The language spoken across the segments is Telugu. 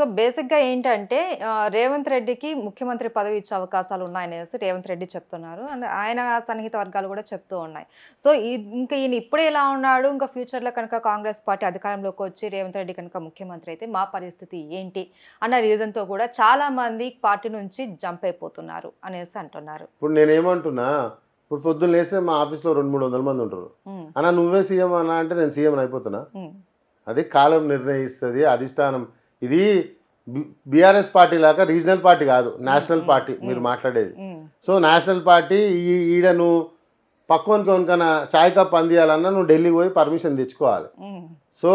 సో బేసిక్‌గా ఏంటంటే రేవంత్ రెడ్డికి ముఖ్యమంత్రి పదవి ఇచ్చే అవకాశాలు ఉన్నాయనేసి రేవంత్ రెడ్డి చెప్తున్నారు. అండ్ ఆయన సన్నిహిత వర్గాలు కూడా చెప్తూ ఉన్నాయి. సో ఇంకా ఈయన ఇప్పుడే ఇలా ఉన్నాడు. ఇంకా ఫ్యూచర్‌లో కనుక కాంగ్రెస్ పార్టీ అధికారంలోకి వచ్చి రేవంత్ రెడ్డి కనుక ముఖ్యమంత్రి అయితే మా పరిస్థితి ఏంటి అన్న రీజన్‌తో కూడా చాలామంది పార్టీ నుంచి జంప్ అయిపోతున్నారు అనేసి అంటున్నారు. ఇప్పుడు నేనేమంటున్నా, ఇప్పుడు పొద్దున్న లేస్తే మా ఆఫీస్‌లో 200, 300 మంది ఉంటారు. హ్మ్. అన్నా నువ్వే సీఎం అన్నా అంటే నేను సీఎం అయిపోతున్నా. హ్మ్. అది కాలం నిర్ణయిస్తది. అధిష్టానం ఇది బీఆర్ఎస్ పార్టీ లాగా రీజనల్ పార్టీ కాదు, నేషనల్ పార్టీ మీరు మాట్లాడేది. హ్మ్. సో నేషనల్ పార్టీ ఈడ నువ్వు పక్కనకి ఎవరికైనా చాయ్ కప్ అందియాలన్నా నువ్వు ఢిల్లీకి పోయి పర్మిషన్ తెచ్చుకోవాలి. హ్మ్. సో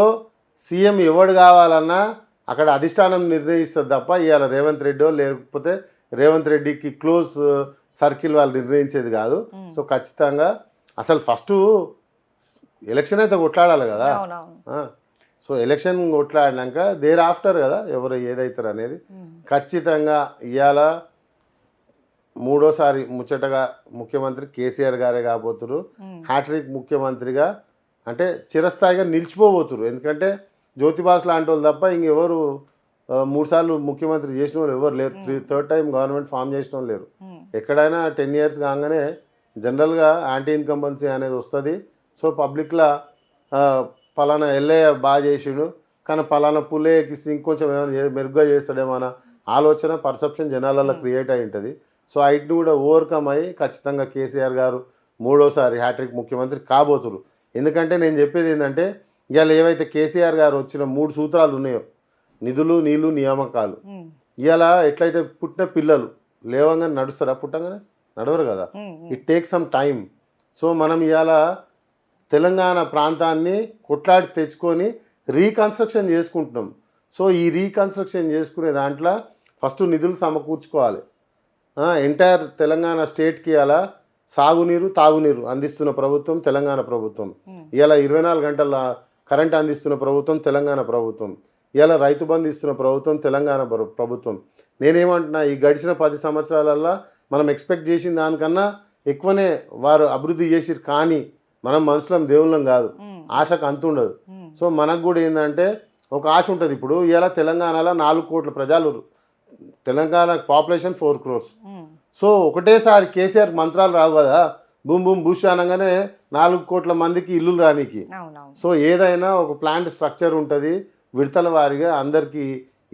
సీఎం ఎవడు కావాలన్నా అక్కడ అధిష్టానం నిర్ణయిస్తుంది తప్ప ఇవాళ రేవంత్ రెడ్డో లేకపోతే రేవంత్ రెడ్డికి క్లోజ్ సర్కిల్ వాళ్ళు నిర్ణయించేది కాదు. సో ఖచ్చితంగా అసలు ఫస్ట్ ఎలక్షన్ అయితే కొట్లాడాలి కదా. అవునవును. సో ఎలక్షన్ కొట్లాడినాక దేర్ ఆఫ్టర్ కదా ఎవరు ఏదైతారు అనేది. ఖచ్చితంగా ఇవాళ మూడోసారి ముచ్చటగా ముఖ్యమంత్రి కేసీఆర్ గారే కాబోతురు. హ్యాట్రిక్ ముఖ్యమంత్రిగా అంటే చిరస్థాయిగా నిలిచిపోబోతురు. ఎందుకంటే జ్యోతిబాస్ లాంటి వాళ్ళు తప్ప ఇంకెవరు 3 సార్లు ముఖ్యమంత్రి చేసిన వాళ్ళు ఎవరు లేరు. థర్డ్ టైం గవర్నమెంట్ ఫామ్ చేసిన వాళ్ళు లేరు. ఎక్కడైనా 10 years కాగానే జనరల్గా యాంటీ ఇన్కంబెన్సీ అనేది వస్తుంది. సో పబ్లిక్లో పలానా ఎల్లయ్య బాగా చేసిండు కానీ పలానా పుల్లే ఎక్కిస్తే ఇంకొంచెం ఏమైనా మెరుగ్గా చేస్తాడేమన్నా ఆలోచన పర్సెప్షన్ జనాలలో క్రియేట్ అయి ఉంటుంది. సో వాటిని కూడా ఓవర్కమ్ అయ్యి ఖచ్చితంగా కేసీఆర్ గారు మూడోసారి హ్యాట్రిక్ ముఖ్యమంత్రి కాబోతురు. ఎందుకంటే నేను చెప్పేది ఏంటంటే ఇవాళ ఏవైతే కేసీఆర్ గారు వచ్చిన 3 సూత్రాలు ఉన్నాయో, నిధులు, నీళ్లు, నియామకాలు, ఇవాళ ఎట్లయితే పుట్టిన పిల్లలు లేవంగానే నడుస్తారా? పుట్టంగానే నడవరు కదా. It take some time. So మనం ఇవాళ తెలంగాణ ప్రాంతాన్ని కొట్లాడి తెచ్చుకొని రీకన్స్ట్రక్షన్ చేసుకుంటున్నాం. సో ఈ రీకన్స్ట్రక్షన్ చేసుకునే దాంట్లో ఫస్ట్ నిధులు సమకూర్చుకోవాలి. ఎంటైర్ తెలంగాణ స్టేట్కి అలా సాగునీరు, తాగునీరు అందిస్తున్న ప్రభుత్వం తెలంగాణ ప్రభుత్వం. ఇలా 24 గంటల కరెంట్ అందిస్తున్న ప్రభుత్వం తెలంగాణ ప్రభుత్వం. ఇలా రైతు బంధు ఇస్తున్న ప్రభుత్వం తెలంగాణ ప్రభుత్వం. నేనేమంటున్నా, ఈ గడిచిన 10 సంవత్సరాలల్లో మనం ఎక్స్పెక్ట్ చేసిన దానికన్నా ఎక్కువనే వారు అభివృద్ధి చేసిరు. కానీ మనం మనుషులం, దేవుళ్ళం కాదు. ఆశకు అంతుండదు. సో మనకు కూడా ఏంటంటే ఒక ఆశ ఉంటుంది. ఇప్పుడు ఇలా తెలంగాణలో 4 కోట్ల ప్రజలు, తెలంగాణ పాపులేషన్ 4 crores. సో ఒకటేసారి కేసీఆర్ మంత్రాలు రావు కదా, బూమ్ బూమ్ బూష్ అనగానే 4 కోట్ల మందికి ఇల్లులు రానికి. సో ఏదైనా ఒక ప్లాంట్ స్ట్రక్చర్ ఉంటుంది, విడతల వారిగా అందరికీ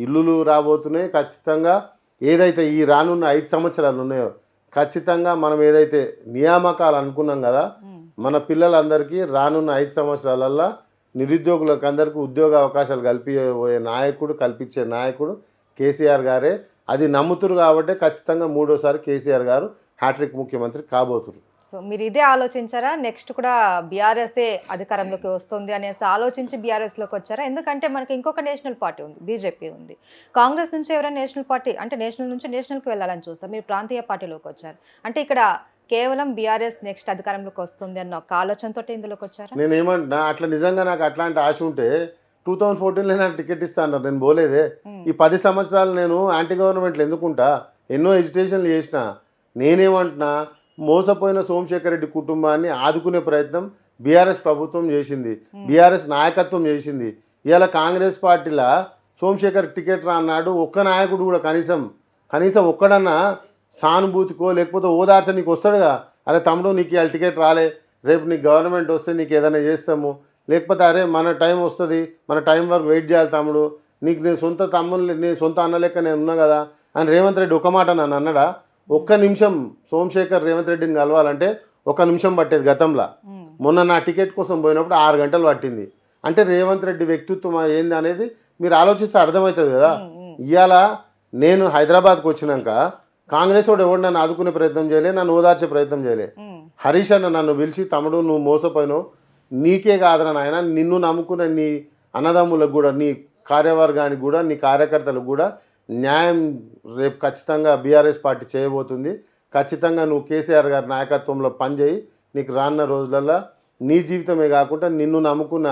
ఇల్లులు రాబోతున్నాయి. ఖచ్చితంగా ఏదైతే ఈ రానున్న 5 సంవత్సరాలు ఉన్నాయో ఖచ్చితంగా మనం ఏదైతే నియామకాలు అనుకున్నాం కదా, మన పిల్లలందరికీ రానున్న 5 సంవత్సరాలల్లో నిరుద్యోగులకు అందరికీ ఉద్యోగ అవకాశాలు కల్పించే నాయకుడు కేసీఆర్ గారే. అది నమ్ముతురు కాబట్టి ఖచ్చితంగా మూడోసారి కేసీఆర్ గారు హ్యాట్రిక్ ముఖ్యమంత్రి కాబోతురు. సో మీరు ఇదే ఆలోచించారా? నెక్స్ట్ కూడా బీఆర్ఎస్ఏ అధికారంలోకి వస్తుంది అనేసి ఆలోచించి బీఆర్ఎస్లోకి వచ్చారా? ఎందుకంటే మనకి ఇంకొక నేషనల్ పార్టీ ఉంది, బీజేపీ ఉంది. కాంగ్రెస్ నుంచి ఎవరైనా నేషనల్ పార్టీ అంటే నేషనల్ నుంచి నేషనల్కి వెళ్ళాలని చూస్తారు. మీరు ప్రాంతీయ పార్టీలోకి వచ్చారు. అంటే ఇక్కడ కేవలం బీఆర్ఎస్ నెక్స్ట్ అధికారంలోకి వస్తుంది అన్న ఒక ఆలోచనతో ఇందులోకి వచ్చారా? నేనేమంటున్నా, అట్లా నిజంగా నాకు అట్లాంటి ఆశ ఉంటే 2014లో నాకు టికెట్ ఇస్తా అన్నారు. నేను పోలేదే. ఈ 10 సంవత్సరాలు నేను యాంటీ గవర్నమెంట్లు ఎందుకుంటా, ఎన్నో ఎజిటేషన్లు చేసిన. నేనేమంటున్నా, మోసపోయిన సోమశేఖర్ రెడ్డి కుటుంబాన్ని ఆదుకునే ప్రయత్నం బీఆర్ఎస్ ప్రభుత్వం చేసింది, బీఆర్ఎస్ నాయకత్వం చేసింది. ఇవాళ కాంగ్రెస్ పార్టీలో సోమశేఖర్ టికెట్ రా అన్నాడు. ఒక్క నాయకుడు కూడా కనీసం ఒక్కడన్నా సానుభూతికో లేకపోతే ఓదార్చనీకి వస్తాడుగా, అరే తమ్ముడు నీకు ఇవాళ టికెట్ రాలే, రేపు నీకు గవర్నమెంట్ వస్తే నీకు ఏదైనా చేస్తాము, లేకపోతే అరే మన టైం వస్తుంది, మన టైం వరకు వెయిట్ చేయాలి తమ్ముడు, నీకు నేను సొంత తమ్ముళ్ళు, నీ సొంత అన్న లెక్క నేను ఉన్నా కదా అని రేవంత్ రెడ్డి ఒక మాట నన్ను అన్నాడా? ఒక్క నిమిషం సోమశేఖర్ రేవంత్ రెడ్డిని కలవాలంటే 1 నిమిషం పట్టేది గతంలో. మొన్న నా టికెట్ కోసం పోయినప్పుడు 6 గంటలు పట్టింది. అంటే రేవంత్ రెడ్డి వ్యక్తిత్వం ఏంది అనేది మీరు ఆలోచిస్తే అర్థమవుతుంది కదా. ఇవాళ నేను హైదరాబాద్కి వచ్చినాక కాంగ్రెస్ వాడు ఎవడు నన్ను ఆదుకునే ప్రయత్నం చేయలే, నన్ను ఓదార్చే ప్రయత్నం చేయలే. హరీష్ అన్న నన్ను పిలిచి, తమ్ముడు నువ్వు మోసపోయినావు, నీకే కాదురా నాయన, నిన్ను నమ్ముకున్న నీ అన్నదమ్ములకు కూడా, నీ కార్యవర్గానికి కూడా, నీ కార్యకర్తలకు కూడా న్యాయం రేపు ఖచ్చితంగా బీఆర్ఎస్ పార్టీ చేయబోతుంది. ఖచ్చితంగా నువ్వు కేసీఆర్ గారి నాయకత్వంలో పనిచేయి. నీకు రానున్న రోజులలో నీ జీవితమే కాకుండా నిన్ను నమ్ముకున్న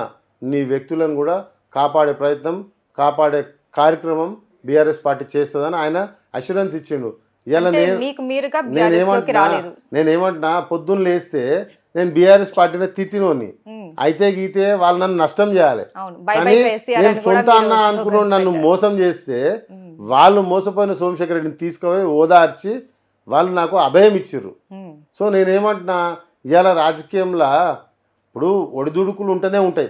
నీ వ్యక్తులను కూడా కాపాడే కార్యక్రమం బీఆర్ఎస్ పార్టీ చేస్తుందని ఆయన అష్యూరెన్స్ ఇచ్చిండు. ఇలా నేనేమంటున్నా, పొద్దున్న లేస్తే నేను బీఆర్ఎస్ పార్టీని తిట్టినోని అయితే గీతే వాళ్ళు నన్ను నష్టం చేయాలి. అవును బై బై కానీ కేసీఆర్ నేను అని కూడా సొంత అన్న మీరు అనుకున్నాడు slogans నన్ను పెట్టారు. మోసం చేస్తే వాళ్ళు మోసపోయిన సోమశేఖర్ రెడ్డిని తీసుకుపోయి ఓదార్చి వాళ్ళు నాకు అభయం ఇచ్చిర్రు. ఉమ్, సో నేనేమంటున్నా, ఇవాళ రాజకీయంలో ఇప్పుడు ఒడిదుడుకులు ఉంటూనే ఉంటాయి,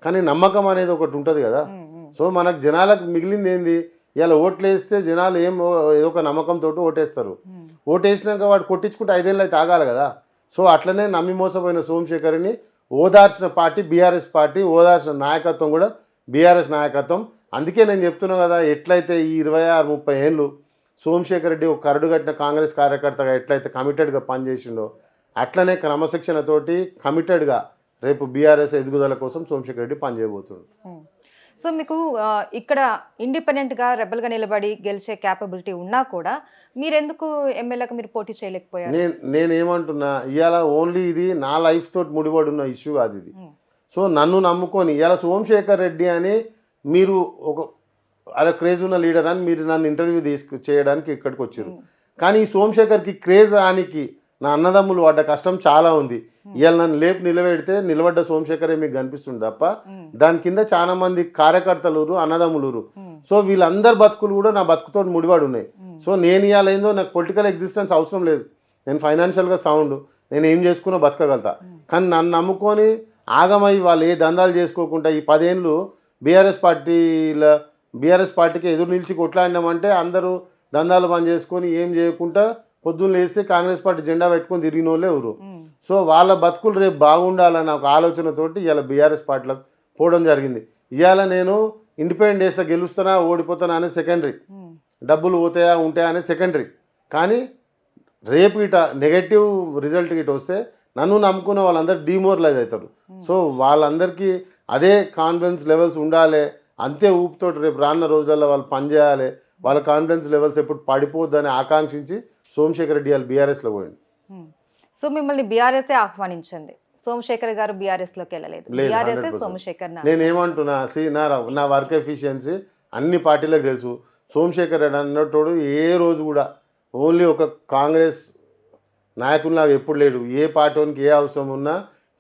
కానీ నమ్మకం అనేది ఒకటి ఉంటుంది కదా. ఉమ్, ఉమ్, సో మనకు జనాలకు మిగిలింది ఏంది, ఇవాళ ఓట్లు వేస్తే జనాలు ఏదో ఒక నమ్మకంతో ఓటేస్తారు. ఉమ్, ఓటేసినాక వాడు కొట్టించుకుంటే 5 ఏళ్ళు అయితే ఆగాలి కదా. సో అట్లనే నమ్మి మోసపోయిన సోమశేఖర్ని ఓదార్చిన పార్టీ బీఆర్ఎస్ పార్టీ, ఓదార్చిన నాయకత్వం కూడా బీఆర్ఎస్ నాయకత్వం. అందుకే నేను చెప్తున్నా కదా, ఎట్లయితే ఈ 26-30 ఏళ్ళు సోమశేఖర్ రెడ్డి ఒక కరడు కట్టిన కాంగ్రెస్ కార్యకర్తగా ఎట్లయితే కమిటెడ్గా పనిచేసిండో, అట్లనే క్రమశిక్షణతోటి కమిటెడ్గా రేపు బీఆర్ఎస్ ఎదుగుదల కోసం సోమశేఖర్ రెడ్డి పనిచేయబోతుంది. ఉమ్. సో మీకు ఇక్కడ ఇండిపెండెంట్గా రెబల్గా నిలబడి గెలిచే క్యాపబిలిటీ ఉన్నా కూడా మీరెందుకు ఎమ్మెల్యేగా మీరు పోటీ చేయలేకపోయారు? నేనేమంటున్నా, ఇవాళ ఓన్లీ ఇది నా లైఫ్ తోటి ముడిపడి ఉన్న ఇష్యూ కాదు ఇది. ఉమ్, సో నన్ను నమ్ముకొని ఇవాళ సోమశేఖర్ రెడ్డి అని మీరు ఒక క్రేజ్ ఉన్న లీడర్ అని మీరు నన్ను ఇంటర్వ్యూ చేయడానికి ఇక్కడికి వచ్చారు. కానీ ఈ సోమశేఖర్కి క్రేజ్ రానికి నా అన్నదమ్ములు పడ్డ కష్టం చాలా ఉంది. ఇవాళ నన్ను లేపు నిలబెడితే నిలబడ్డ సోమశేఖరే మీకు కనిపిస్తుంది తప్ప ఉమ్, దాని కింద చాలా మంది కార్యకర్తలు అన్నదమ్ములు. ఉమ్, సో వీళ్ళందరి బతుకులు కూడా నా బతుకుతో ముడిపడి ఉన్నాయి. ఉమ్, సో నేను ఇవాళ ఏందో నాకు పొలిటికల్ ఎగ్జిస్టెన్స్ అవసరం లేదు, నేను ఫైనాన్షియల్గా సౌండ్, నేను ఏం చేసుకున్నా బతకగలుగుతా. కానీ నన్ను నమ్ముకొని ఆగమై వాళ్ళు ఏ దందాలు చేసుకోకుండా ఈ 10 ఏళ్ళు బీఆర్ఎస్ పార్టీకి ఎదురు నిలిచి కొట్లాడినామంటే అందరూ దందాలు బంద్ చేసుకొని ఏం చేయకుండా పొద్దున్న లేస్తే కాంగ్రెస్ పార్టీ జెండా పెట్టుకొని తిరిగిన వాళ్ళే ఎవరు. ఉమ్, సో వాళ్ళ బతుకులు రేపు బాగుండాలన్న ఒక ఆలోచనతోటి ఇవాళ బీఆర్ఎస్ పార్టీలకు పోవడం జరిగింది. ఇవాళ నేను ఇండిపెండెంట్ వేస్తే గెలుస్తానా ఓడిపోతానా అనేది సెకండరీ, ఉమ్, డబ్బులు పోతాయా ఉంటాయా అనేది సెకండరీ. కానీ రేపు ఇట నెగటివ్ రిజల్ట్ ఇటు వస్తే నన్ను నమ్ముకున్న వాళ్ళందరూ డిమోరలైజ్ అవుతారు. సో వాళ్ళందరికీ అదే కాన్ఫిడెన్స్ లెవెల్స్ ఉండాలి, అంతే ఊపుతోటి రేపు రానున్న రోజులలో వాళ్ళు పనిచేయాలి, వాళ్ళ కాన్ఫిడెన్స్ లెవెల్స్ ఎప్పుడు పడిపోద్దని ఆకాంక్షించి సోమశేఖర్ రెడ్డి వాళ్ళు బీఆర్ఎస్లో పోయింది. ఉమ్. సో మిమ్మల్ని బీఆర్ఎస్ఏ ఆహ్వానించింది, సోమశేఖర్ గారు బీఆర్ఎస్లోకి వెళ్ళలేదు, లేదు, బీఆర్ఎస్ఏ 100%. సోమశేఖర్ నేనేమంటున్నా, నా వర్క్ ఎఫిషియన్సీ అన్ని పార్టీలకు తెలుసు. సోమశేఖర్ రెడ్డి అన్నట్టు ఏ రోజు కూడా ఓన్లీ ఒక కాంగ్రెస్ నాయకుల్లాగా ఎప్పుడు లేడు. ఏ పార్టీకి ఏ అవసరం ఉన్నా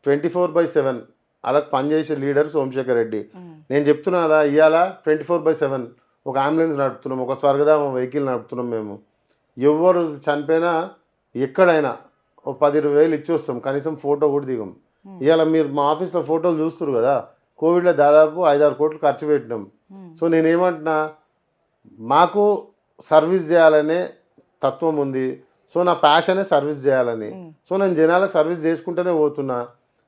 24/7 అలా పనిచేసే లీడర్ సోమశేఖర్ రెడ్డి. నేను చెప్తున్నా కదా, ఇవాళ 24/7 ఒక అంబులెన్స్ నడుపుతున్నాం, ఒక స్వర్గధామ వెహికల్ నడుపుతున్నాం. మేము ఎవరు చనిపోయినా ఎక్కడైనా ఓ 10-20 వేలు ఇచ్చి వస్తాం, కనీసం ఫోటో కూడా దిగం. ఇవాళ మీరు మా ఆఫీస్లో ఫోటోలు చూస్తారు కదా, కోవిడ్లో దాదాపు 5-6 కోట్లు ఖర్చు పెట్టినాం. సో నేనేమంటున్నా, మాకు సర్వీస్ చేయాలనే తత్వం ఉంది. సో నా ప్యాషనే సర్వీస్ చేయాలని. సో నేను జనాలకు సర్వీస్ చేసుకుంటూనే పోతున్నా.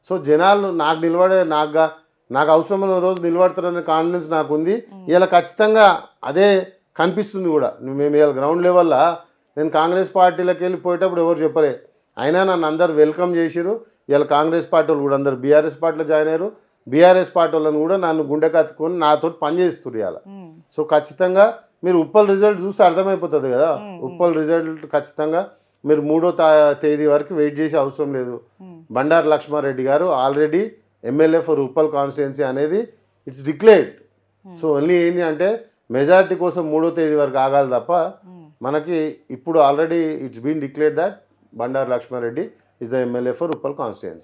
సో జనాలు నాకు నాకు అవసరమైన రోజు నిలబడతారనే కాన్ఫిడెన్స్ నాకు ఉంది. ఇలా ఖచ్చితంగా అదే కనిపిస్తుంది కూడా. మేము ఇవాళ గ్రౌండ్ లెవెల్లో నేను కాంగ్రెస్ పార్టీలోకి వెళ్ళిపోయేటప్పుడు ఎవరు చెప్పలే, అయినా నన్ను అందరు వెల్కమ్ చేసిరు. ఇలా కాంగ్రెస్ పార్టీ వాళ్ళు కూడా అందరు బీఆర్ఎస్ పార్టీలో జాయిన్ అయ్యారు. బీఆర్ఎస్ పార్టీ వాళ్ళని కూడా నన్ను గుండె కత్తుకొని నాతో పనిచేస్తున్నారు ఇవాళ. సో ఖచ్చితంగా మీరు ఉప్పల్ రిజల్ట్ చూస్తే అర్థమైపోతుంది కదా. ఉప్పల్ రిజల్ట్ ఖచ్చితంగా మీరు 3వ తేదీ వరకు వెయిట్ చేసే అవసరం లేదు. బండారు లక్ష్మారెడ్డి గారు already MLA for Uppal constituency అనేది ఇట్స్ డిక్లేర్డ్. సో ఓన్లీ ఏంటి అంటే మెజారిటీ కోసం 3వ తేదీ వరకు ఆగాలి తప్ప మనకి ఇప్పుడు already it's been declared that Bandaru Lakshma Reddy is the MLA for Uppal constituency.